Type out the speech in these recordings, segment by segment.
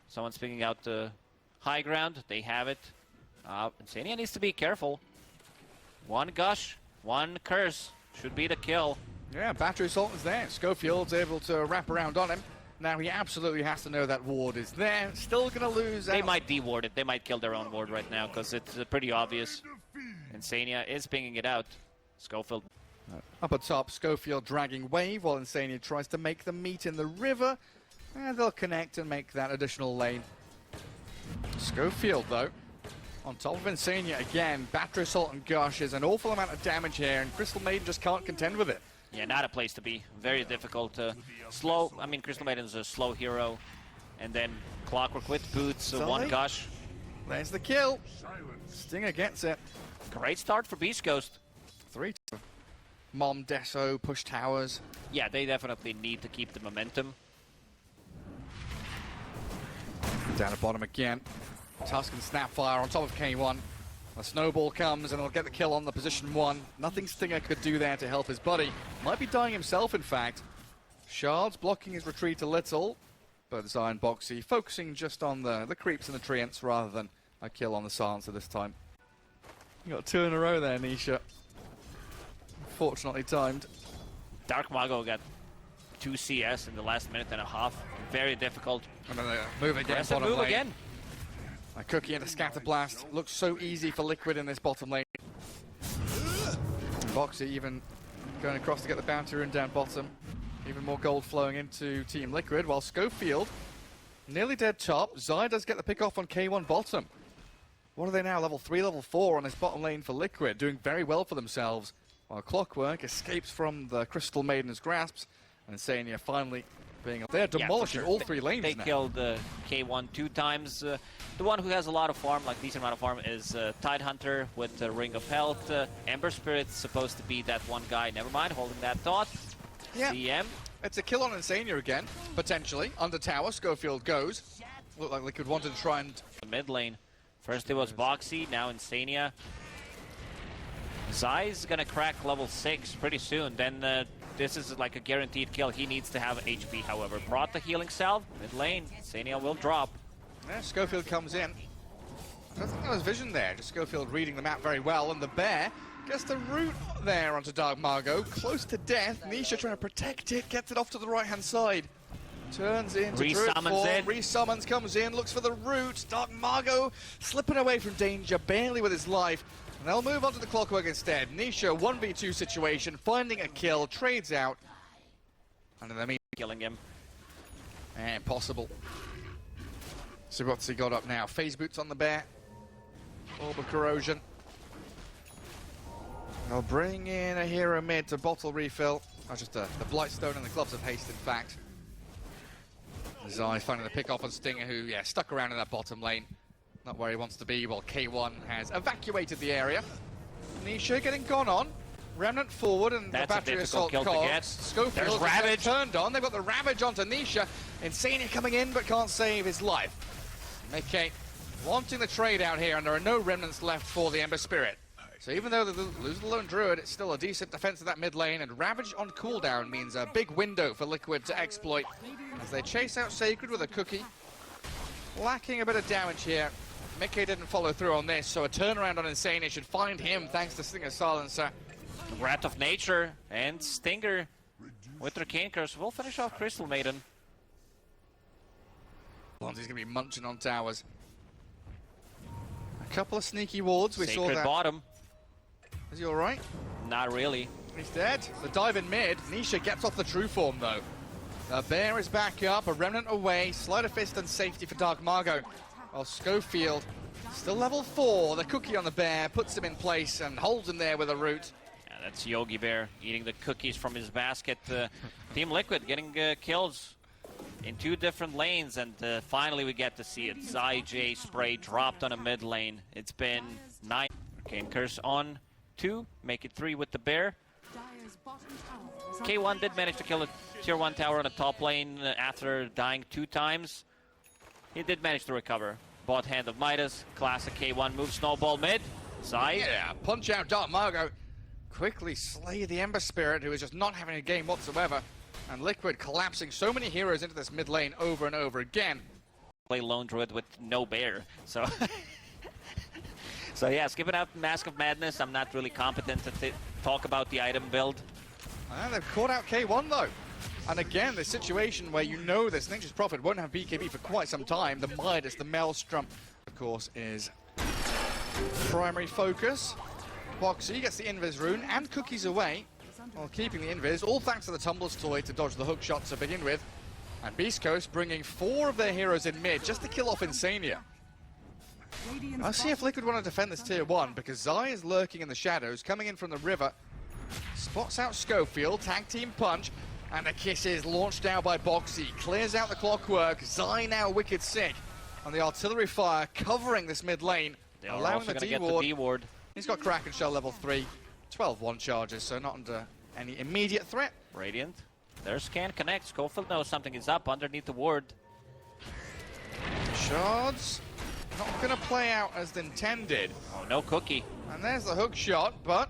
Someone's picking out the high ground. They have it. Insania needs to be careful. One gush, one curse should be the kill. Yeah, battery assault is there. Schofield's able to wrap around on him. Now he absolutely has to know that ward is there. Still going to lose out. They might de-ward it. They might kill their own ward right now because it's pretty obvious. Insania is pinging it out. Schofield. Up at top, Schofield dragging wave while Insania tries to make them meet in the river. And they'll connect and make that additional lane. Schofield, though, on top of Insania again. Battery assault and gush is an awful amount of damage here, and Crystal Maiden just can't contend with it. Yeah, not a place to be. Very difficult. Slow. I mean, Crystal Maiden is a slow hero. And then Clockwork with boots, one gush. There's the kill. Stinger gets it. Great start for Beastcoast. 3-2. Mom, Deso, push towers. Yeah, they definitely need to keep the momentum. Down at bottom again. Tusk and Snapfire on top of K1. A snowball comes and he'll get the kill on the position 1. Nothing Stinger could do there to help his buddy. Might be dying himself, in fact. Shards blocking his retreat a little. But Zion Boxy focusing just on the creeps and the treants rather than a kill on the silencer this time. You got 2 in a row there, Nisha. Fortunately timed. Dark Mago got 2 CS in the last minute and a half. Very difficult. And then the move again. Bottom move lane. again. A cookie and a scatter blast. Looks so easy for Liquid in this bottom lane. Boxy even going across to get the bounty rune down bottom. Even more gold flowing into Team Liquid, while Schofield nearly dead top. Zai does get the pick off on K1 bottom. What are they now? Level 3, level 4 on this bottom lane for Liquid, doing very well for themselves. While Clockwork escapes from the Crystal Maiden's grasps, and Insania finally being up there, demolishing all 3 lanes They now. killed K1 2 times. The one who has a lot of farm, like decent amount of farm, is Tidehunter with the Ring of Health. Ember Spirit's supposed to be that one guy. Never mind, holding that thought. Yeah. CM. It's a kill on Insania again, potentially. Under tower, Schofield goes. Looked like Liquid wanted to try and... The mid lane. First it was Boxy, now Insania. Zai's gonna crack level 6 pretty soon. Then this is like a guaranteed kill. He needs to have HP, however. Brought the healing salve, mid lane. Insania will drop. Yeah, Schofield comes in. I don't think there was vision there. Just Schofield reading the map very well. And the bear gets the root there onto Dark Margot. Close to death. Nisha trying to protect it. Gets it off to the right-hand side. Turns into Druid form. Resummons, comes in, looks for the root. Dark Margot slipping away from danger, barely with his life. And they'll move on to the Clockwork instead. Nisha, 1v2 situation, finding a kill, trades out. And in the meantime, Killing him. Impossible. See what's he got up now. Phase boots on the bear. Orb of corrosion. They'll bring in a hero mid to bottle refill. Oh, just the Blightstone and the Gloves of Haste, in fact. Zai finding the pick off on Stinger, who, yeah, stuck around in that bottom lane. Not where he wants to be, while K1 has evacuated the area. Nisha getting gone on. Remnant forward, and the battery assault cogs. Schofield Ravage turned on. They've got the Ravage onto Nisha. Insania coming in, but can't save his life. Mickey wanting the trade out here, and there are no remnants left for the Ember Spirit. So even though they lose the lone Druid, it's still a decent defense of that mid lane, and Ravage on cooldown means a big window for Liquid to exploit as they chase out Sacred with a cookie. Lacking a bit of damage here. Mickey didn't follow through on this, so a turnaround on Insania should find him thanks to Stinger's silencer. Wrath of Nature and Stinger with their Cane Curse will finish off Crystal Maiden. He's going to be munching on towers. A couple of sneaky wards, we saw that. Bottom. Is he alright? Not really. He's dead. The dive in mid. Nisha gets off the true form, though. The bear is back up, a remnant away. Sleight of Fist and safety for Dark Margot. While Schofield, still level 4. The cookie on the bear puts him in place and holds him there with a root. Yeah, that's Yogi Bear eating the cookies from his basket. Team Liquid getting kills in 2 different lanes, and finally we get to see it. Zai J spray dropped on a mid lane. It's been 9. Arcane Curse on 2, make it 3 with the bear. K1 did manage to kill a tier 1 tower on the top lane after dying 2 times. He did manage to recover. Bot Hand of Midas, classic K1 move, snowball mid. Zai. Yeah, punch out Dark Margot. Quickly slay the Ember Spirit, who is just not having a game whatsoever. And Liquid collapsing so many heroes into this mid lane over and over again. play Lone Druid with no bear. So, so yeah, skipping out Mask of Madness. I'm not really competent to talk about the item build. They've caught out K1 though. And again, the situation where you know this Nature's Prophet won't have BKB for quite some time. The Midas, the Maelstrom, of course, is primary focus. Boxy gets the Invis rune and cookies away while keeping the Invis, all thanks to the Tumbles toy to dodge the hook shot to begin with. And Beastcoast bringing 4 of their heroes in mid just to kill off Insania. I'll see if Liquid want to defend this tier 1 because Zai is lurking in the shadows, coming in from the river. Spots out Schofield, tag team punch, and the kiss is launched out by Boxy. Clears out the clockwork, Zai now wicked sick. And the artillery fire covering this mid lane, allowing the D-ward. He's got Kraken Shell level 3, 12-1 charges, so not under any immediate threat. Radiant. Their scan connects. Schofield knows something is up underneath the ward. Shards not going to play out as intended. Oh, no cookie. And there's the hook shot, but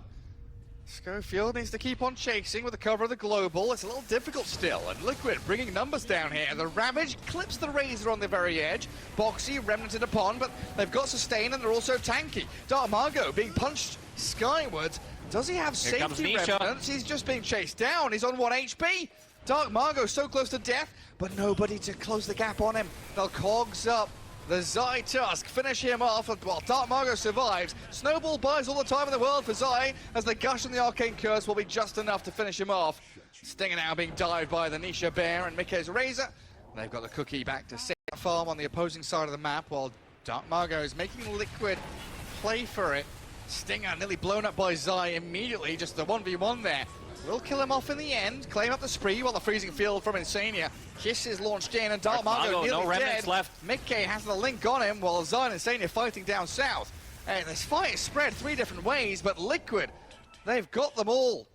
Schofield needs to keep on chasing with the cover of the global. It's a little difficult still, and Liquid bringing numbers down here. The Ravage clips the Razor on the very edge. Boxy remnanted upon, but they've got sustain and they're also tanky. Dark Margot being punched skywards. Does he have safety remnants? He's just being chased down. He's on 1 HP. Dark Margot so close to death, but nobody to close the gap on him. They'll cogs up. The Zai Tusk finish him off while Dark Margot survives. Snowball buys all the time in the world for Zai as the gush and the Arcane Curse will be just enough to finish him off. Stinger now being dived by the Nisha Bear and Mickey's Razor. They've got the cookie back to save the farm on the opposing side of the map while Dark Margot is making Liquid play for it. Stinger nearly blown up by Zai immediately, just the 1v1 there. Will kill him off in the end, claim up the spree while the freezing field from Insania. Kiss is launched in and Dark Margot nearly no dead. Left. Mickey has the link on him while Zai and Insania fighting down south. And this fight is spread 3 different ways, but Liquid, they've got them all.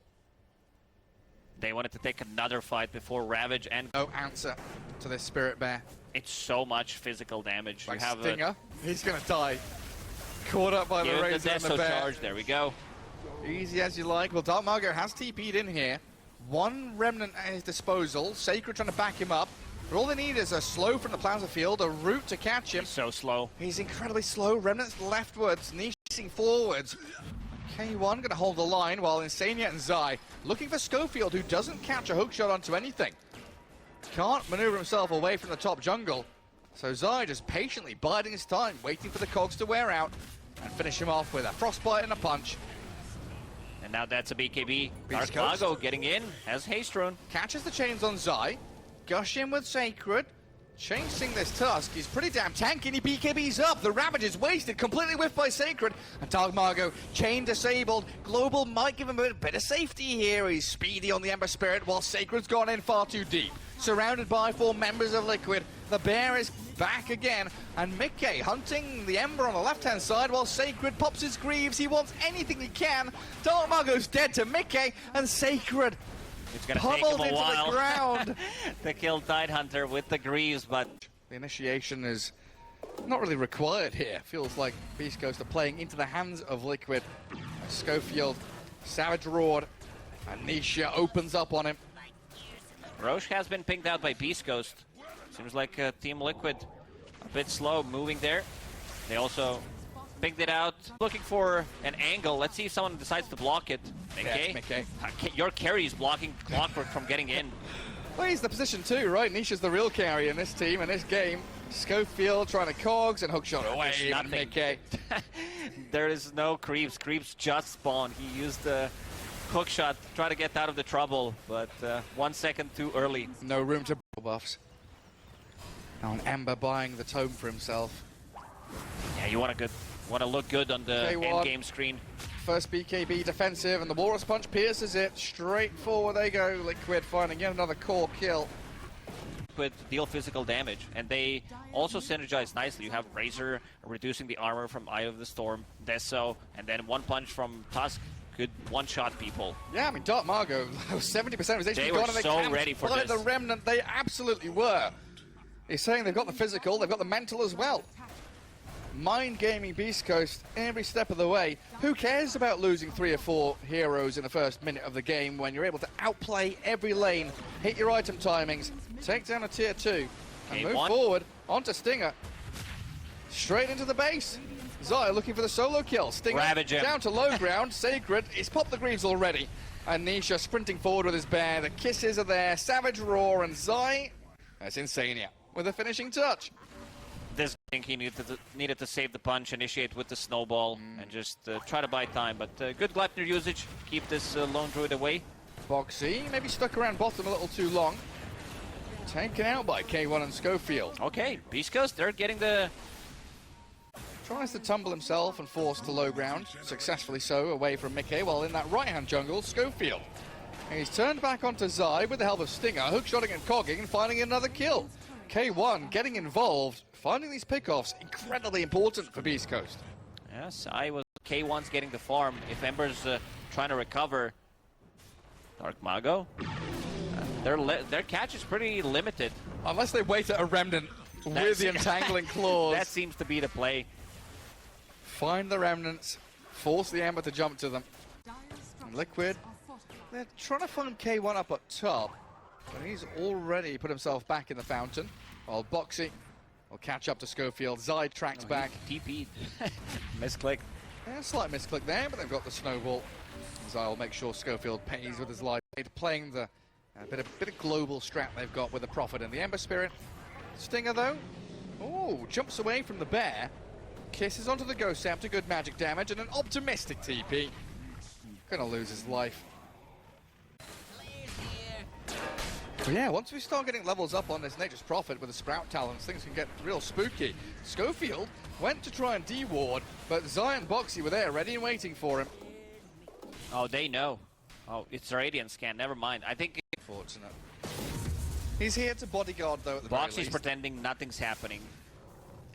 They wanted to take another fight before Ravage and... No answer to this Spirit Bear. It's so much physical damage. Like you have Stinger, he's going to die. Caught up by the Razor and the Bear. Charge. There we go. Easy as you like. Well, Dark Margot has TP'd in here. 1 remnant at his disposal. Sacred trying to back him up. But all they need is a slow from the plaza field, a route to catch him. He's so slow. He's incredibly slow. Remnants leftwards, niching forwards. K1 going to hold the line while Insania and Zai looking for Schofield, who doesn't catch a hookshot onto anything. Can't maneuver himself away from the top jungle. So Zai just patiently biding his time, waiting for the cogs to wear out and finish him off with a frostbite and a punch. And now that's a BKB. Beastcoast. Dark Margot getting in, has haste rune. Catches the chains on Zai. Gush in with Sacred. Chasing this Tusk. He's pretty damn tanky and he BKB's up. The Ravage is wasted, completely whiffed by Sacred. And Dark Margot, chain disabled. Global might give him a bit of safety here. He's speedy on the Ember Spirit while Sacred's gone in far too deep. Surrounded by 4 members of Liquid. The Bear is back again. And Mickey hunting the Ember on the left-hand side while Sacred pops his Greaves. He wants anything he can. Dark Margot's dead to Mickey and Sacred. It's going to take him a while the ground. to kill Tidehunter with the Greaves, but... The initiation is not really required here. Feels like Beastcoast are playing into the hands of Liquid. Schofield, Savage Roared, and Nisha opens up on him. Roche has been pinged out by Beastcoast. Seems like Team Liquid a bit slow moving there. They also pinged it out, looking for an angle. Let's see if someone decides to block it. Yes, Mickey. Your carry is blocking Clockwork from getting in. Well, he's the position too, right? Nisha's the real carry in this team, in this game. Schofield trying to cogs and hookshot away. Mickey. There is no creeps. Creeps just spawned. He used the hookshot to try to get out of the trouble, but 1 second too early. No room to buffs. Now an Ember buying the tome for himself. Yeah, you want to look good on the end game screen. First BKB defensive, and the Walrus Punch pierces it. Straight forward they go. Liquid finding yet another core kill. Liquid deal physical damage, and they also synergize nicely. You have Razor reducing the armor from Eye of the Storm, Deso, and then 1 punch from Tusk could one-shot people. Yeah, I mean, Dark Margot, 70% of his HP they gone, were and they so ready for this. The Remnant, they absolutely were. He's saying they've got the physical, they've got the mental as well. Mind gaming Beastcoast every step of the way. Who cares about losing 3 or 4 heroes in the first minute of the game when you're able to outplay every lane, hit your item timings, take down a tier 2, and move forward onto Stinger. Straight into the base. Zaya looking for the solo kill. Stinger down to low ground. Sacred, he's popped the greaves already. And Nisha sprinting forward with his bear. The kisses are there. Savage Roar and Zai. That's Insania with a finishing touch. This I think he needed to save the punch, initiate with the snowball, and just try to buy time. But good Gleipnir usage. Keep this lone druid away. Boxy maybe stuck around bottom a little too long. Taken out by K1 and Schofield. Okay, Beastcoast, they're getting the... Tries to tumble himself and force to low ground, successfully so, away from Mickey, while in that right-hand jungle, Schofield. And he's turned back onto Zai with the help of Stinger, hookshotting and cogging and finding another kill. K1 getting involved, finding these pickoffs incredibly important for Beastcoast. Yes, K1's getting the farm. If Ember's trying to recover, Dark Mago, their catch is pretty limited. Unless they wait at a Remnant with the entangling claws. That seems to be the play. Find the Remnants, force the Ember to jump to them. And Liquid, they're trying to find K1 up top, but he's already put himself back in the fountain. While Boxy will catch up to Schofield. Zai tracks back. TP'd. Misclick. Yeah, slight misclick there, but they've got the snowball. Zai will make sure Schofield pays with his life. Playing the bit of global strat they've got with the Prophet and the Ember Spirit. Stinger though, jumps away from the bear. Kisses onto the Ghost Scepter, good magic damage, and an optimistic TP. Gonna lose his life. But yeah, once we start getting levels up on this Nature's Prophet with the Sprout talents, things can get real spooky. Schofield went to try and de-ward, but Zai and Boxy were there, ready and waiting for him. Oh, they know. Oh, it's a Radiant scan, never mind. I think... Fortunate. He's here to bodyguard though at the very least. Boxy's pretending nothing's happening.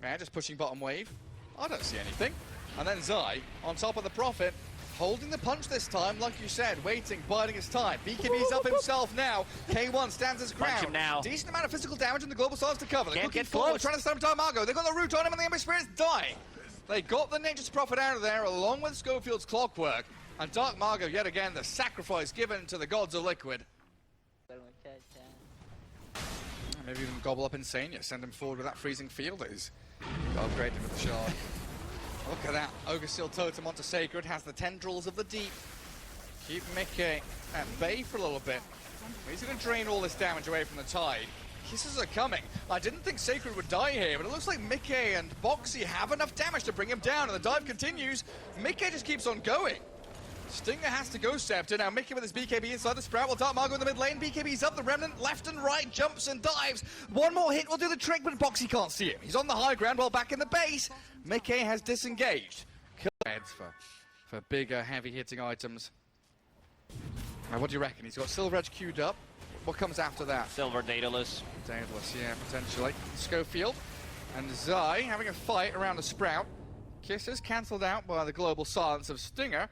Yeah, just pushing bottom wave. I don't see anything. And then Zai, on top of the Prophet, holding the punch this time, like you said, waiting, biding his time. BKB's up himself now. K1 stands his ground. Punch him now. Decent amount of physical damage and the global starts to cover. They're Can't looking get forward, close. trying to stun Margo. They've got the root on him and the Ember Spirit's dying. They got the Nature's Prophet out of there along with Schofield's clockwork. And Dark Margo, yet again, the sacrifice given to the gods of Liquid. Maybe even gobble up Insania, send him forward with that freezing field. Is upgrade him with the shard. Look at that. Ogre Seal Totem onto Sacred, has the tendrils of the deep. Keep Mickey at bay for a little bit. He's going to drain all this damage away from the tide. Kisses are coming. I didn't think Sacred would die here, but it looks like Mickey and Boxy have enough damage to bring him down, and the dive continues. Mickey just keeps on going. Stinger has to go Scepter. Now Mickey with his BKB inside the Sprout. Will Dark Margo in the mid lane. BKB's up. The Remnant left and right. Jumps and dives. One more hit will do the trick, but Boxy can't see him. He's on the high ground while back in the base. Mickey has disengaged. Kill heads for bigger, heavy-hitting items. Now what do you reckon? He's got Silver Edge queued up. What comes after that? Silver Daedalus. Daedalus, yeah, potentially. Schofield and Zai having a fight around the Sprout. Kisses cancelled out by the global silence of Stinger.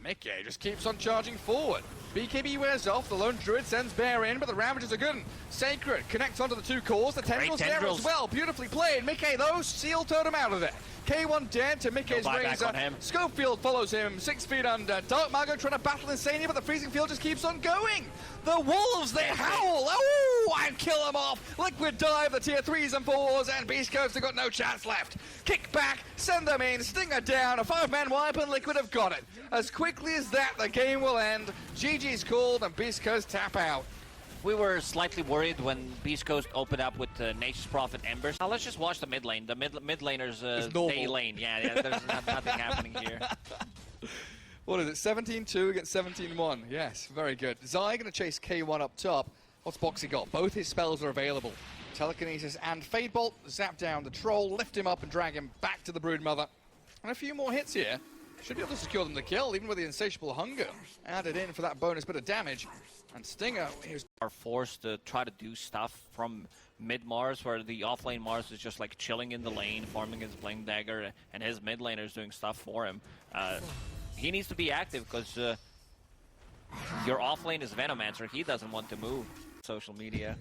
Mickey just keeps on charging forward. BKB wears off, the lone druid sends Bear in, but the ravages are good. Sacred connects onto the two cores, the tendrils there as well. Beautifully played. Mickey, though, seal totem out of there. K1 dead to Mickey's razor. Schofield follows him 6 feet under. Dark Mago trying to battle Insania, but the freezing field just keeps on going. The wolves, they howl. Oh, and kill them off. Liquid dive, the tier 3s and 4s, and Beastcoast have got no chance left. Kick back, send them in, Stinger down, a 5-man wipe, and Liquid have got it. As quickly as that, the game will end. GG's called, and Beastcoast tap out. We were slightly worried when Beastcoast opened up with Nature's Prophet Embers. Now let's just watch the mid lane. The mid laner's day lane. Yeah, there's nothing happening here. What is it, 17-2 against 17-1? Yes, very good. Zai going to chase K1 up top. What's Boxy got? Both his spells are available. Telekinesis and Fade Bolt. Zap down the Troll, lift him up and drag him back to the Broodmother. And a few more hits here. Should be able to secure them the kill, even with the Insatiable Hunger added in for that bonus bit of damage. And Stinger are forced to try to do stuff from mid-Mars, where the off-lane Mars is just like chilling in the lane, farming his Blink Dagger, and his mid-laner is doing stuff for him. He needs to be active, because your off-lane is Venomancer. He doesn't want to move. Social media.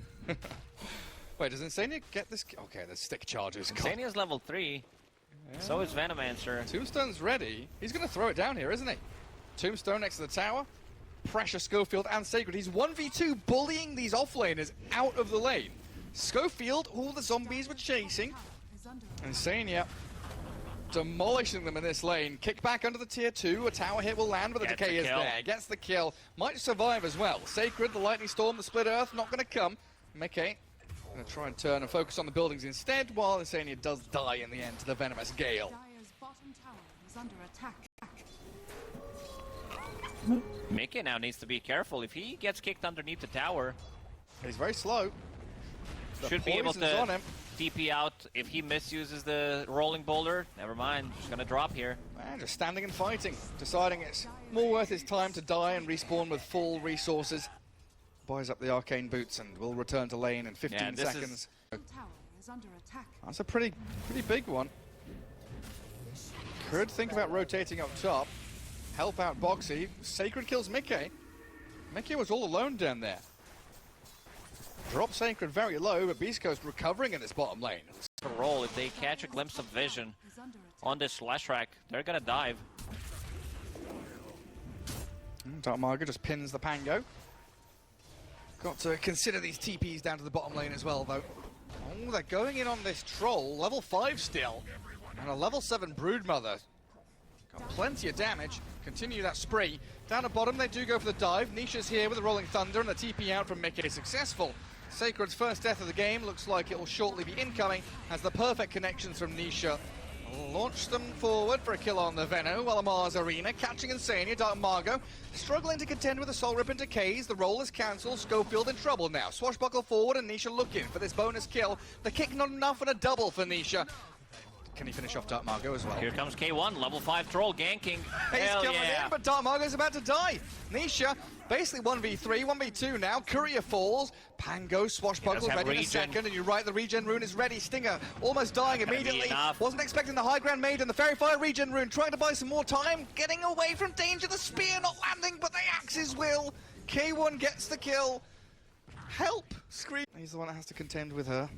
Wait, does Insania get this? Okay, the stick charges. Insania's level 3. Yeah. So is Venomancer. Tombstone's ready. He's going to throw it down here, isn't he? Tombstone next to the tower. Pressure Schofield and Sacred. He's 1v2 bullying these offlaners out of the lane. Schofield, all the zombies were chasing. Insania demolishing them in this lane. Kick back under the tier 2. A tower hit will land, but the decay is there. Gets the kill. Might survive as well. Sacred, the lightning storm, the split earth, not going to come. Mickey going to try and turn and focus on the buildings instead, while Insania does die in the end to the venomous gale. Mickey now needs to be careful. If he gets kicked underneath the tower, he's very slow. Should be able to TP out. If he misuses the rolling boulder, never mind, just gonna drop here. And just standing and fighting, deciding it's more worth his time to die and respawn with full resources. Buys up the arcane boots and will return to lane in 15 seconds. That's a pretty big one. Could think about rotating up top. Help out Boxy. Sacred kills Mickey. Mickey was all alone down there. Drop Sacred very low, but Beastcoast recovering in this bottom lane. The roll, if they catch a glimpse of vision on this slash rack, they're gonna dive. Dark Margo just pins the Pango. Got to consider these TPs down to the bottom lane as well, though. Oh, they're going in on this troll, level 5 still, and a level 7 Broodmother. Got plenty of damage. Continue that spree. Down at bottom, they do go for the dive. Nisha's here with the Rolling Thunder, and the TP out from Mickey is successful. Sacred's first death of the game looks like it will shortly be incoming, as the perfect connections from Nisha launch them forward for a kill on the Veno, while Amar's Arena catching Insania. Dark Margo struggling to contend with the Soul Rip and Decays. The roll is cancelled. Schofield in trouble now. Swashbuckle forward, and Nisha looking for this bonus kill. The kick not enough, and a double for Nisha. Can he finish off Dark Margo as well? Here comes K1, level 5 troll ganking. He's coming yeah. in, but Dark Margo's about to die. Nisha, basically 1v3, 1v2 now. Courier falls. Pango, Swashbuckle ready in a second, and you're right, the regen rune is ready. Stinger almost dying immediately. Wasn't expecting the high ground maiden. The Fairy Fire regen rune, trying to buy some more time. Getting away from danger, the spear not landing, but the axes will. K1 gets the kill. Help! Scream. He's the one that has to contend with her.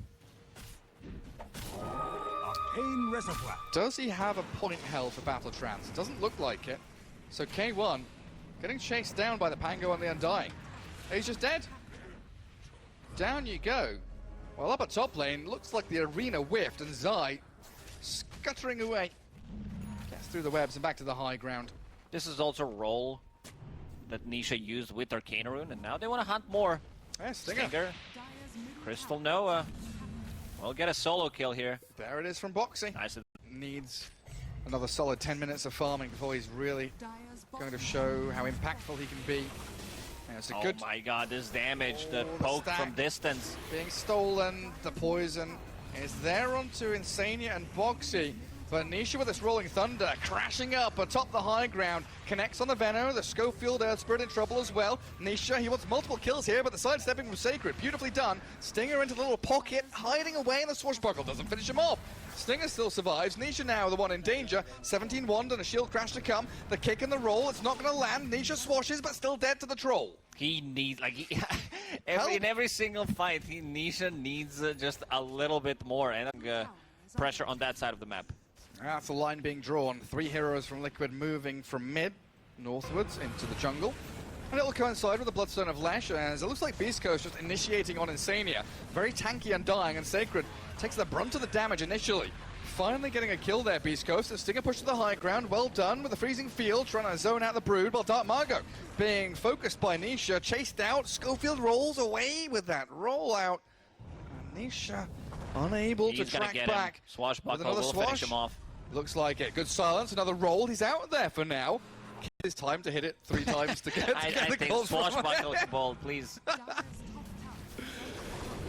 Does he have a point held for Battle Trance? Doesn't look like it. So K1 getting chased down by the Pango and the Undying. He's just dead. Down you go. Well, up at top lane, looks like the arena whiffed, and Zai scuttering away. Gets through the webs and back to the high ground. This is also a role that Nisha used with Arcana Rune, and now they want to hunt more. Yeah, Stinger. Crystal Noah. We'll get a solo kill here. There it is from Boxy. Nice. Needs another solid 10 minutes of farming before he's really going to show how impactful he can be. Yeah, it's a good my god, this damage, the poke from distance. Being stolen, the poison is there onto Insania and Boxy. But Nisha with this Rolling Thunder crashing up atop the high ground. Connects on the Veno, the Schofield Earth Spirit in trouble as well. Nisha, he wants multiple kills here, but the sidestepping from Sacred, beautifully done. Stinger into the little pocket, hiding away, and the Swashbuckle doesn't finish him off. Stinger still survives. Nisha now the one in danger. 17 wand and a shield crash to come. The kick and the roll, it's not going to land. Nisha swashes, but still dead to the troll. He needs, like, in every single fight, Nisha needs just a little bit more and pressure on that side of the map. That's the line being drawn. 3 heroes from Liquid moving from mid, northwards into the jungle. And it'll coincide with the Bloodstone of Lash, as it looks like Beastcoast just initiating on Insania. Very tanky Undying, and Sacred takes the brunt of the damage initially. Finally getting a kill there, Beastcoast. The Stinger pushed to the high ground. Well done with the freezing field, trying to zone out the Brood, while Dark Margo being focused by Nisha, chased out. Schofield rolls away with that rollout. And Nisha unable to track back. Swashbuckle will finish him off. Looks like it. Good silence. Another roll. He's out there for now. It's time to hit it 3 times to get, I the think goals. Swashbuckle is the ball, please.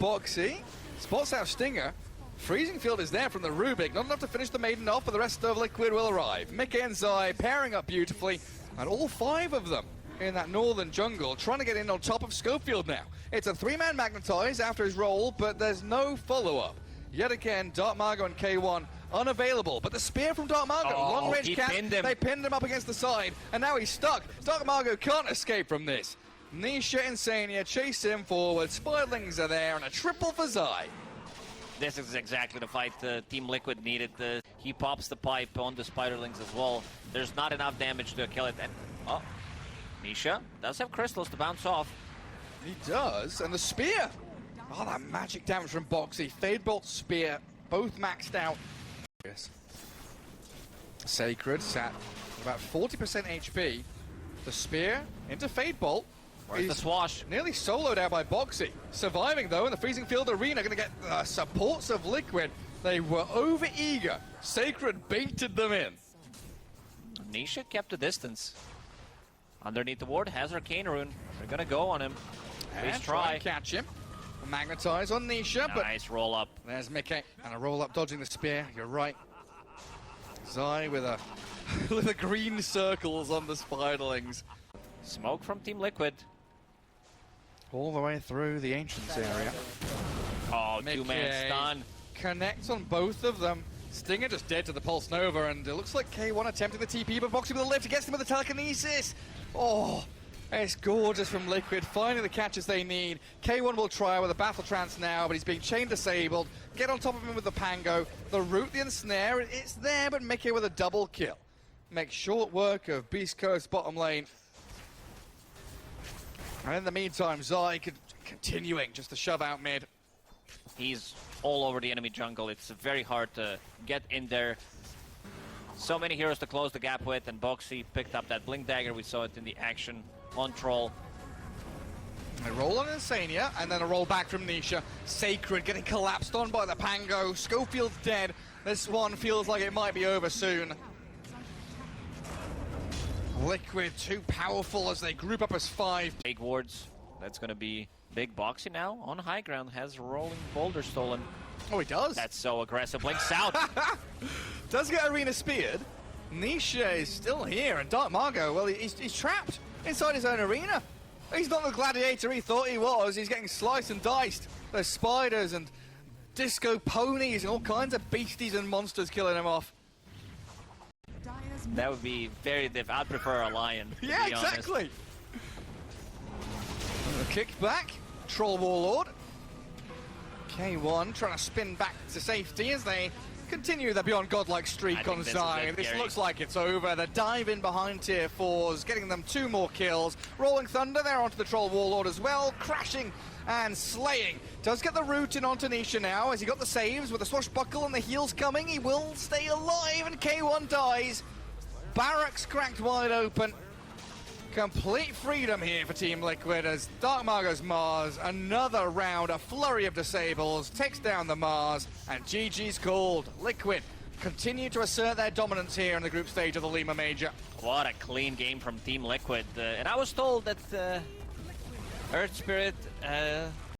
Boxy spots out Stinger. Freezing field is there from the Rubik. Not enough to finish the maiden off, but the rest of Liquid will arrive. Mick and Zai pairing up beautifully, and all 5 of them in that northern jungle trying to get in on top of Schofield now. It's a 3-man magnetize after his roll, but there's no follow-up. Yet again, Dark Margo and K1 unavailable, but the spear from Dark Margo, long range cap, they pinned him up against the side, and now he's stuck. Dark Margo can't escape from this. Nisha Insania chase him forward, Spiderlings are there, and a triple for Zai. This is exactly the fight Team Liquid needed. He pops the pipe on the Spiderlings as well. There's not enough damage to kill it. And Nisha does have crystals to bounce off. He does, and the spear Oh, that magic damage from Boxy. Fade Bolt, Spear, both maxed out. Yes. Sacred sat about 40% HP. The Spear into Fade Bolt. Where's the swash? Nearly soloed out by Boxy. Surviving though in the Freezing Field Arena, going to get the supports of Liquid. They were over eager. Sacred baited them in. Nisha kept a distance. Underneath the ward has Arcane Rune. They're going to go on him. Please try. And catch him. Magnetize on Nisha, but nice roll up. there's Mickey and a roll up dodging the spear. You're right. Zai with a with the green circles on the spiderlings. Smoke from Team Liquid. All the way through the Ancients area. Oh, two-man stun. Connects on both of them. Stinger just dead to the Pulse Nova, and it looks like K1 attempting the TP, but Boxy with a lift gets him with the telekinesis. Oh, it's gorgeous from Liquid, finding the catches they need. K1 will try with a Battle Trance now, but he's being chain disabled. Get on top of him with the Pango. The root, the ensnare, it's there, but Mickey with a double kill. Makes short work of Beastcoast bottom lane. And in the meantime, Zai continuing just to shove out mid. He's all over the enemy jungle. It's very hard to get in there. So many heroes to close the gap with, and Boxy picked up that Blink Dagger. We saw it in the action on Troll. A roll on Insania, and then a roll back from Nisha. Sacred getting collapsed on by the Pango. Schofield's dead. This one feels like it might be over soon. Liquid too powerful as they group up as 5. Big wards. That's going to be big. Boxy now on high ground has rolling boulder stolen. Oh, he does? That's so aggressive. Blinks out. Does get Arena speared. Nisha is still here, and Dark Margo, well, he's trapped inside his own arena. He's not the gladiator he thought he was. He's getting sliced and diced. There's spiders and disco ponies and all kinds of beasties and monsters killing him off. That would be very diff. I'd prefer a lion. Yeah, exactly. Kick back. Troll Warlord. K1 trying to spin back to safety as they continue their beyond godlike streak on Zai. This looks like it's over. The dive in behind tier 4s, getting them 2 more kills. Rolling Thunder there onto the Troll Warlord as well, crashing and slaying. Does get the root in onto Nisha now as he got the saves with the swashbuckle and the heals coming. He will stay alive and K1 dies. Barracks cracked wide open. Complete freedom here for Team Liquid as Dark Margo's Mars, another round, a flurry of disables, takes down the Mars, and GG's called. Liquid continue to assert their dominance here in the group stage of the LIMA Major. What a clean game from Team Liquid. And I was told that Earth Spirit